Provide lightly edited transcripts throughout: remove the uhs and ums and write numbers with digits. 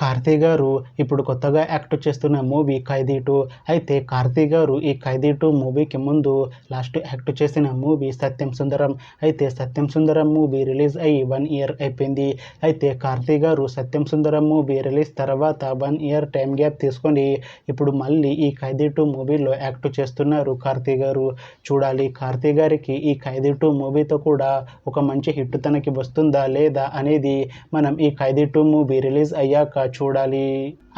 కార్తీ గారు ఇప్పుడు కొత్తగా యాక్ట్ చేస్తున్న మూవీ 'ఖైదీ 2'. అయితే కార్తీ గారు ఈ 'ఖైదీ 2' మూవీకి ముందు లాస్ట్ యాక్ట్ చేసిన మూవీ 'సత్యం సుందరం'. అయితే 'సత్యం సుందరం' మూవీ రిలీజ్ అయ్యి 1 ఇయర్ అయిపోయింది. అయితే కార్తీ గారు 'సత్యం సుందరం' మూవీ రిలీజ్ తర్వాత 1 ఇయర్ టైం గ్యాప్ తీసుకొని ఇప్పుడు మళ్ళీ ఈ 'ఖైదీ 2' మూవీలో యాక్ట్ చేస్తున్నారు కార్తీ గారు. చూడాలి కార్తీ గారికి ఈ 'ఖైదీ 2' మూవీతో కూడా ఒక మంచి హిట్ తనకి వస్తుందా లేదా అనేది మనం ఈ 'ఖైదీ 2' మూవీ రిలీజ్ అయ్యాక చూడాలి.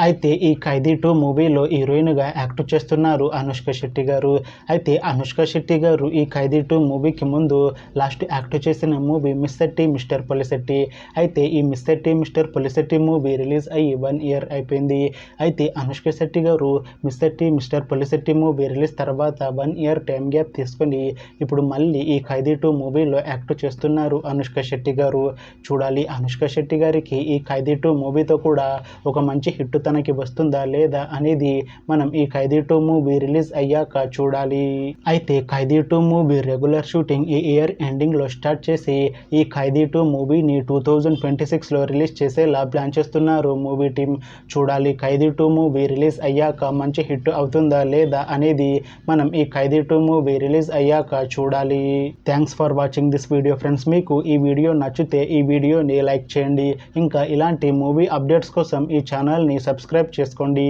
అయితే ఈ 'ఖైదీ 2' మూవీలో హీరోయిన్గా యాక్ట్ చేస్తున్నారు అనుష్క శెట్టి గారు. అయితే అనుష్క శెట్టి గారు ఈ 'ఖైదీ 2' మూవీకి ముందు లాస్ట్ యాక్ట్ చేసిన movie 'miss Shetty mister Polishetty'. అయితే ఈ 'miss Shetty mister Polishetty' movie release అయ్యి 1 ఇయర్ అయిపోయింది. అయితే అనుష్క శెట్టి గారు 'miss Shetty mister Polishetty' movie release తర్వాత 1 ఇయర్ టైం గ్యాప్ తీసుకొని ఇప్పుడు మళ్ళీ ఈ 'ఖైదీ 2' మూవీలో యాక్ట్ చేస్తున్నారు అనుష్క శెట్టి గారు. చూడాలి అనుష్క శెట్టి గారికి ఈ 'ఖైదీ 2' మూవీతో కూడా ఒక మంచి హిట్ తనకి వస్తుందా లేదా అనేది మనం ఈ 'ఖైదీ 2' మూవీ రిలీజ్ అయ్యాక చూడాలి. అయితే 'ఖైదీ 2' మూవీ రెగ్యులర్ షూటింగ్ ఈ ఇయర్ ఎండింగ్లో స్టార్ట్ చేసి ఈ 'ఖైదీ 2' మూవీని 2026లో రిలీజ్ చేసేలా ప్లాన్ చేస్తున్నారు మూవీ టీమ్. చూడాలి 'ఖైదీ 2' మూవీ రిలీజ్ అయ్యాక మంచి హిట్ అవుతుందా లేదా అనేది మనం ఈ 'ఖైదీ 2' మూవీ రిలీజ్ అయ్యాక చూడాలి. Thanks for watching this video friends. మీకు ఈ వీడియో నచ్చితే ఈ వీడియోని లైక్ చేయండి. ఇంకా ఇలాంటి మూవీ అప్డేట్స్ కోసం ఈ ఛానల్ని సబ్స్క్రైబ్ చేసుకోండి.